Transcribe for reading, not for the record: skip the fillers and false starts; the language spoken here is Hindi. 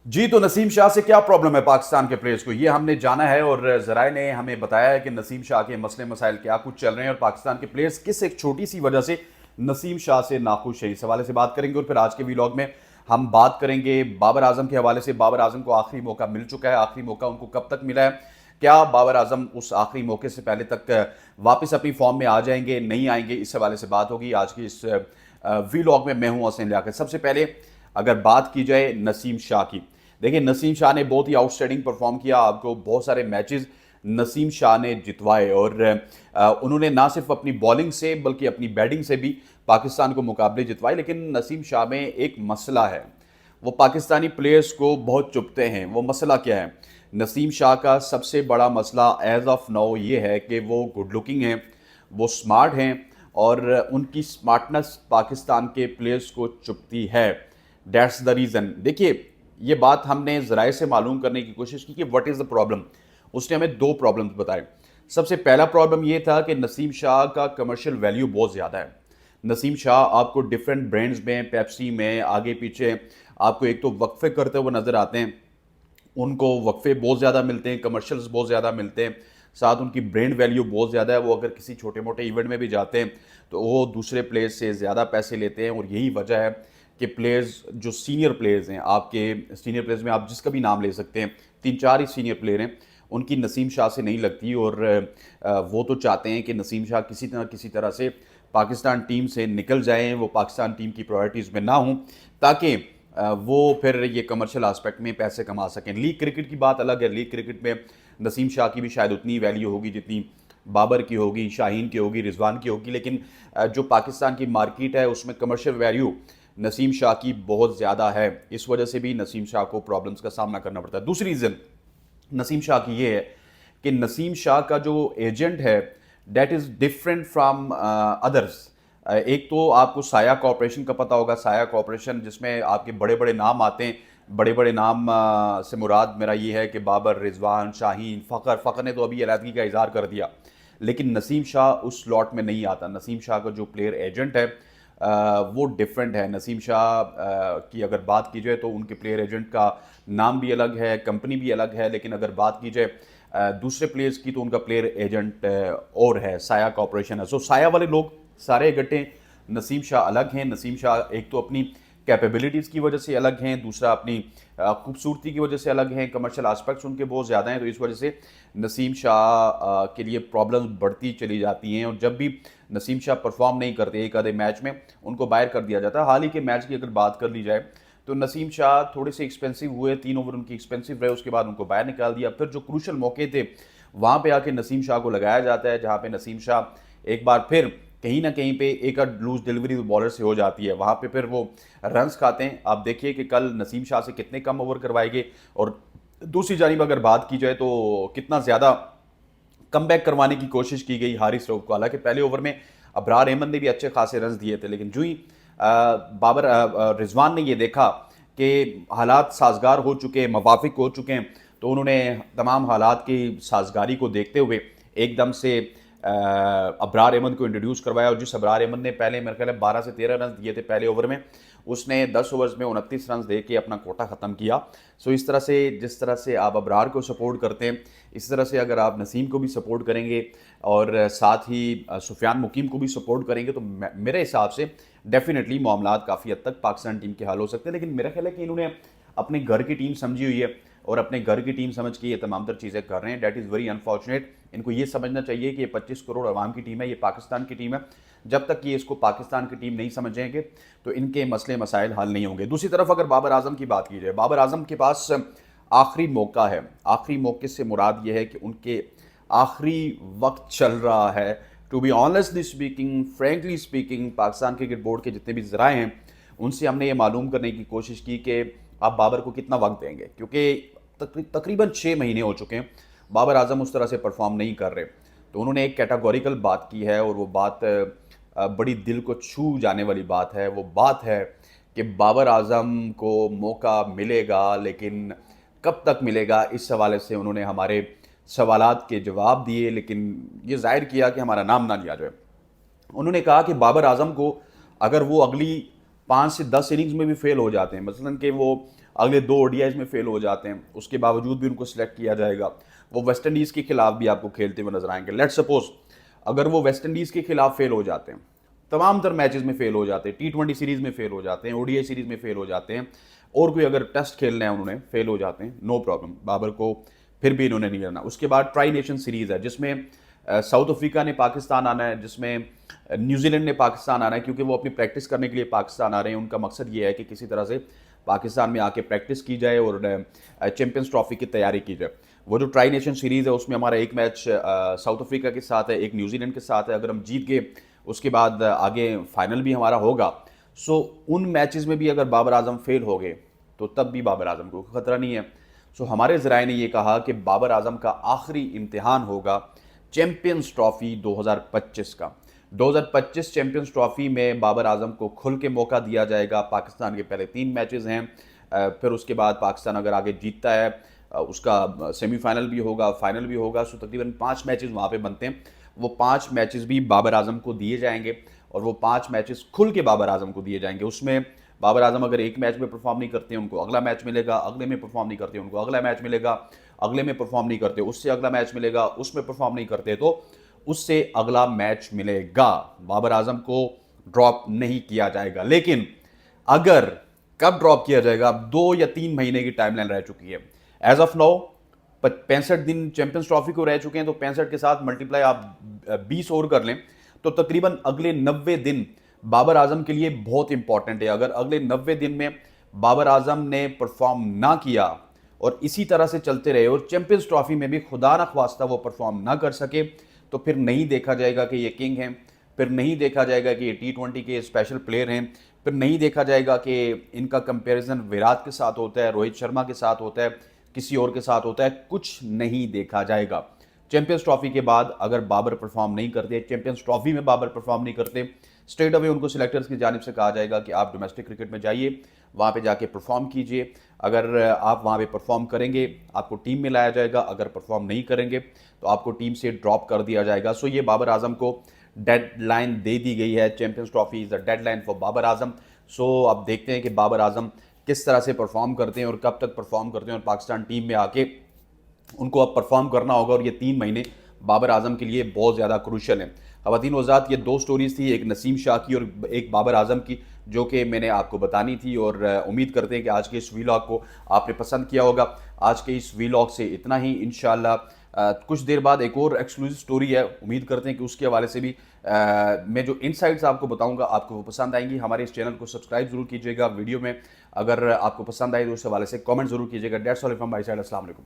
जी, तो नसीम शाह से क्या प्रॉब्लम है पाकिस्तान के प्लेयर्स को, ये हमने जाना है और ज़राए ने हमें बताया है कि नसीम शाह के मसले मसाइल क्या कुछ चल रहे हैं और पाकिस्तान के प्लेयर्स किस एक छोटी सी वजह से नसीम शाह से नाखुश है। इस हवाले से बात करेंगे और फिर आज के व्लॉग में हम बात करेंगे बाबर आजम के हवाले से। बाबर आजम को आखिरी मौका मिल चुका है, आखिरी मौका उनको कब तक मिला है, क्या बाबर आजम उस आखिरी मौके से पहले तक वापस अपनी फॉर्म में आ जाएंगे, नहीं आएंगे, इस हवाले से बात होगी आज की इस व्लॉग में। मैं हूं हसन लियाकत। सबसे पहले अगर बात की जाए नसीम शाह की, देखिए नसीम शाह ने बहुत ही आउटस्टैंडिंग परफॉर्म किया। आपको बहुत सारे मैचेस नसीम शाह ने जितवाए और उन्होंने ना सिर्फ अपनी बॉलिंग से बल्कि अपनी बैटिंग से भी पाकिस्तान को मुकाबले जितवाए। लेकिन नसीम शाह में एक मसला है, वो पाकिस्तानी प्लेयर्स को बहुत चुभते हैं। वो मसला क्या है? नसीम शाह का सबसे बड़ा मसला एज ऑफ नाउ ये है कि वो गुड लुकिंग हैं, वो स्मार्ट हैं और उनकी स्मार्टनेस पाकिस्तान के प्लेयर्स को चुभती है। That's the reason. देखिए, ये बात हमने ज़राए से मालूम करने की कोशिश की कि व्हाट इज़ द प्रॉब्लम। उसने हमें दो प्रॉब्लम्स बताए। सबसे पहला प्रॉब्लम ये था कि नसीम शाह का कमर्शियल वैल्यू बहुत ज़्यादा है। नसीम शाह आपको डिफरेंट ब्रांड्स में, पेप्सी में, आगे पीछे आपको एक तो वक्फे करते हुए नज़र आते हैं, उनको वक्फे बहुत ज़्यादा मिलते हैं, कमर्शियल्स बहुत ज़्यादा मिलते हैं, साथ उनकी ब्रांड वैल्यू बहुत ज़्यादा है। वो अगर किसी छोटे मोटे इवेंट में भी जाते हैं तो वो दूसरे प्लेयर्स से ज़्यादा पैसे लेते हैं। और यही वजह है कि प्लेयर्स जो सीनियर प्लेयर्स हैं, आपके सीनियर प्लेयर्स में आप जिसका भी नाम ले सकते हैं, 3-4 ही सीनियर प्लेयर हैं, उनकी नसीम शाह से नहीं लगती। और वो तो चाहते हैं कि नसीम शाह किसी तरह से पाकिस्तान टीम से निकल जाएं, वो पाकिस्तान टीम की प्रायोरिटीज़ में ना हों, ताकि वो फिर ये कमर्शियल आस्पेक्ट में पैसे कमा सकें। लीग क्रिकेट की बात अलग है। लीग क्रिकेट में नसीम शाह की भी शायद उतनी वैल्यू होगी जितनी बाबर की होगी, शाहीन की होगी, रिजवान की होगी। लेकिन जो पाकिस्तान की मार्केट है उसमें कमर्शियल वैल्यू नसीम शाह की बहुत ज़्यादा है। इस वजह से भी नसीम शाह को प्रॉब्लम्स का सामना करना पड़ता है। दूसरी रीज़न नसीम शाह की ये है कि नसीम शाह का जो एजेंट है that is different from others. एक तो आपको साया कॉरपोरेशन का पता होगा। साया कॉरपोरेशन जिसमें आपके बड़े बड़े नाम आते हैं। बड़े बड़े नाम से मुराद मेरा ये है कि बाबर, रिजवान, शाहीन, फ़खर ने तो अभी अलहदगी का इजहार कर दिया। लेकिन नसीम शाह उस स्लॉट में नहीं आता। नसीम शाह का जो प्लेयर एजेंट है वो डिफरेंट है। नसीम शाह की अगर बात की जाए तो उनके प्लेयर एजेंट का नाम भी अलग है, कंपनी भी अलग है। लेकिन अगर बात की जाए दूसरे प्लेयर्स की तो उनका प्लेयर एजेंट और है, साया कॉरपोरेशन है। सो साया वाले लोग सारे इकट्ठे हैं, नसीम शाह अलग हैं। नसीम शाह एक तो अपनी कैपेबिलिटीज़ की वजह से अलग हैं, दूसरा अपनी खूबसूरती की वजह से अलग हैं, कमर्शियल आस्पेक्ट्स उनके बहुत ज़्यादा हैं। तो इस वजह से नसीम शाह के लिए प्रॉब्लम्स बढ़ती चली जाती हैं। और जब भी नसीम शाह परफॉर्म नहीं करते एक आधे मैच में, उनको बाहर कर दिया जाता है। हाल ही के मैच की अगर बात कर ली जाए तो नसीम शाह थोड़े से एक्सपेंसिव हुए, 3 ओवर उनकी एक्सपेंसिव रहे, उसके बाद उनको बाहर निकाल दिया। फिर जो क्रूशल मौके थे वहाँ पे आके नसीम शाह को लगाया जाता है, जहाँ पे नसीम शाह एक बार फिर कहीं ना कहीं पे एक लूज डिलीवरी बॉलर से हो जाती है, वहाँ पे फिर वो रन्स खाते हैं। आप देखिए कि कल नसीम शाह से कितने कम ओवर करवाएंगे। और दूसरी जानिब अगर बात की जाए तो कितना ज़्यादा कमबैक करवाने की कोशिश की गई हारिस रऊफ को। हालांकि पहले ओवर में अबरार अहमद ने भी अच्छे खासे रन दिए थे, लेकिन जो ही रिजवान ने ये देखा कि हालात साजगार हो चुके हैं, मवाफिक हो चुके हैं, तो उन्होंने तमाम हालात की साजगारी को देखते हुए एकदम से अबरार अहमद को इंट्रोड्यूस करवाया। और जिस अबरार अहमद ने पहले मेरे ख्याल है 12 से 13 रन दिए थे पहले ओवर में, उसने 10 ओवर्स में 29 रन दे के अपना कोटा ख़त्म किया। सो इस तरह से, जिस तरह से आप अबरार को सपोर्ट करते हैं, इस तरह से अगर आप नसीम को भी सपोर्ट करेंगे और साथ ही सुफियान मुकीम को भी सपोर्ट करेंगे तो मेरे हिसाब से डेफिनेटली मामलात काफ़ी हद तक पाकिस्तान टीम के हल हो सकते हैं। लेकिन मेरा ख्याल है कि इन्होंने अपने घर की टीम समझी हुई है और अपने घर की टीम समझ के ये तमाम तर चीज़ें कर रहे हैं। That is very unfortunate. इनको ये समझना चाहिए कि ये 25 करोड़ आवाम की टीम है, ये पाकिस्तान की टीम है। जब तक ये इसको पाकिस्तान की टीम नहीं समझेंगे तो इनके मसले मसाइल हल नहीं होंगे। दूसरी तरफ अगर बाबर आजम की बात की जाए, बाबर आजम के पास आखिरी मौका है। आखिरी मौके से मुराद ये है कि उनके आखिरी वक्त चल रहा है। To be honestly speaking, frankly speaking, Pakistan cricket board के जितने भी ज़राए हैं उनसे हमने ये मालूम करने की कोशिश की कि आप बाबर को कितना वक्त देंगे, क्योंकि तकरीबन 6 महीने हो चुके हैं बाबर आजम उस तरह से परफॉर्म नहीं कर रहे। तो उन्होंने एक कैटेगोरिकल बात की है और वो बात बड़ी दिल को छू जाने वाली बात है। वो बात है कि बाबर आजम को मौका मिलेगा, लेकिन कब तक मिलेगा, इस हवाले से उन्होंने हमारे सवालात के जवाब दिए, लेकिन ये जाहिर किया कि हमारा नाम ना लिया जाए। उन्होंने कहा कि बाबर आजम को अगर वो अगली 5 से 10 इनिंग्स में भी फेल हो जाते हैं, मसलन कि वो अगले 2 ओडीआईज में फेल हो जाते हैं, उसके बावजूद भी उनको सिलेक्ट किया जाएगा। वो वेस्ट इंडीज़ के खिलाफ भी आपको खेलते हुए नजर आएंगे। लेट्स सपोज अगर वो वेस्ट इंडीज़ के खिलाफ फेल हो जाते हैं, तमाम तर मैचेस में फेल हो जाते हैं, T20 सीरीज़ में फेल हो जाते हैं, ओडीआई सीरीज़ में फेल हो जाते हैं, और कोई अगर टेस्ट खेलना है उन्होंने फेल हो जाते हैं, नो प्रॉब्लम, बाबर को फिर भी इन्होंने नहीं करना। उसके बाद ट्राई नेशन सीरीज़ है जिसमें साउथ अफ्रीका ने पाकिस्तान आना है, जिसमें न्यूजीलैंड ने पाकिस्तान आना है, क्योंकि वो अपनी प्रैक्टिस करने के लिए पाकिस्तान आ रहे हैं। उनका मकसद ये है कि किसी तरह से पाकिस्तान में आके प्रैक्टिस की जाए और चैंपियंस ट्रॉफी की तैयारी की जाए। वो जो ट्राई नेशन सीरीज़ है उसमें हमारा एक मैच साउथ अफ्रीका के साथ है, एक न्यूजीलैंड के साथ है। अगर हम जीत गए उसके बाद आगे फाइनल भी हमारा होगा। सो उन मैचेस में भी अगर बाबर आजम फेल हो गए तो तब भी बाबर आजम को खतरा नहीं है। सो हमारे ज़राए ने ये कहा कि बाबर आजम का आखिरी इम्तिहान होगा चैंपियंस ट्रॉफी 2025 का। 2025 चैंपियंस ट्रॉफी में बाबर आजम को खुल के मौका दिया जाएगा। पाकिस्तान के पहले 3 मैचेस हैं, फिर उसके बाद पाकिस्तान अगर आगे जीतता है उसका सेमीफाइनल भी होगा, फाइनल भी होगा। सो तकरीबन 5 मैचेस वहाँ पे बनते हैं। वो 5 मैचेस भी बाबर आजम को दिए जाएंगे और वो 5 मैचेस खुल के बाबर आजम को दिए जाएंगे। उसमें बाबर आजम अगर एक मैच में परफॉर्म नहीं करते हैं उनको अगला मैच मिलेगा, अगले में परफॉर्म नहीं करते उनको अगला मैच मिलेगा, अगले में परफॉर्म नहीं करते उससे अगला मैच मिलेगा, उसमें परफॉर्म नहीं करते तो उससे अगला मैच मिलेगा। बाबर आजम को ड्रॉप नहीं किया जाएगा। लेकिन अगर कब ड्रॉप किया जाएगा, 2 या 3 महीने की टाइमलाइन रह चुकी है। एज ऑफ नाउ 65 दिन चैंपियंस ट्रॉफी को रह चुके हैं, तो 65 के साथ मल्टीप्लाई आप 20 और कर लें तो तकरीबन अगले 90 दिन बाबर आजम के लिए बहुत इंपॉर्टेंट है। अगर अगले 90 दिन में बाबर आजम ने परफॉर्म ना किया और इसी तरह से चलते रहे और चैंपियंस ट्रॉफी में भी खुदा ना ख्वास्ता वो परफॉर्म ना कर सके तो फिर नहीं देखा जाएगा कि ये किंग हैं, फिर नहीं देखा जाएगा कि ये T20 के स्पेशल प्लेयर हैं, फिर नहीं देखा जाएगा कि इनका कंपैरिजन विराट के साथ होता है, रोहित शर्मा के साथ होता है, किसी और के साथ होता है, कुछ नहीं देखा जाएगा। चैंपियंस ट्रॉफी के बाद अगर बाबर परफॉर्म नहीं करते, चैंपियंस ट्रॉफी में बाबर परफॉर्म नहीं करते, स्ट्रेट अवे उनको सिलेक्टर्स की जानिब से कहा जाएगा कि आप डोमेस्टिक क्रिकेट में जाइए, वहाँ पे जाके परफॉर्म कीजिए। अगर आप वहाँ पे परफॉर्म करेंगे आपको टीम में लाया जाएगा, अगर परफॉर्म नहीं करेंगे तो आपको टीम से ड्रॉप कर दिया जाएगा। सो ये बाबर आजम को डेडलाइन दे दी गई है। Champions trophy is the deadline for Babar Azam. So अब देखते हैं कि बाबर आजम किस तरह से परफॉर्म करते हैं और कब तक परफॉर्म करते हैं, और पाकिस्तान टीम में आके उनको अब परफॉर्म करना होगा। और ये 3 महीने बाबर आजम के लिए बहुत ज़्यादा क्रूशल हैं। ख़वातीन वज़ात, ये 2 स्टोरीज़ थी, एक नसीम शाह की और एक बाबर आजम की, जो कि मैंने आपको बतानी थी। और उम्मीद करते हैं कि आज के इस वीलॉग को आपने पसंद किया होगा। आज के इस वीलॉग से इतना ही। इंशाल्लाह कुछ देर बाद एक और एक्सक्लूसिव स्टोरी है, उम्मीद करते हैं कि उसके हवाले से भी मैं जो इनसाइट्स आपको बताऊंगा आपको वो पसंद आएंगी। हमारे इस चैनल को सब्सक्राइब जरूर कीजिएगा। वीडियो में अगर आपको पसंद आए तो उस हवाले से कमेंट जरूर कीजिएगा। That's all from my side. अस्सलाम वालेकुम।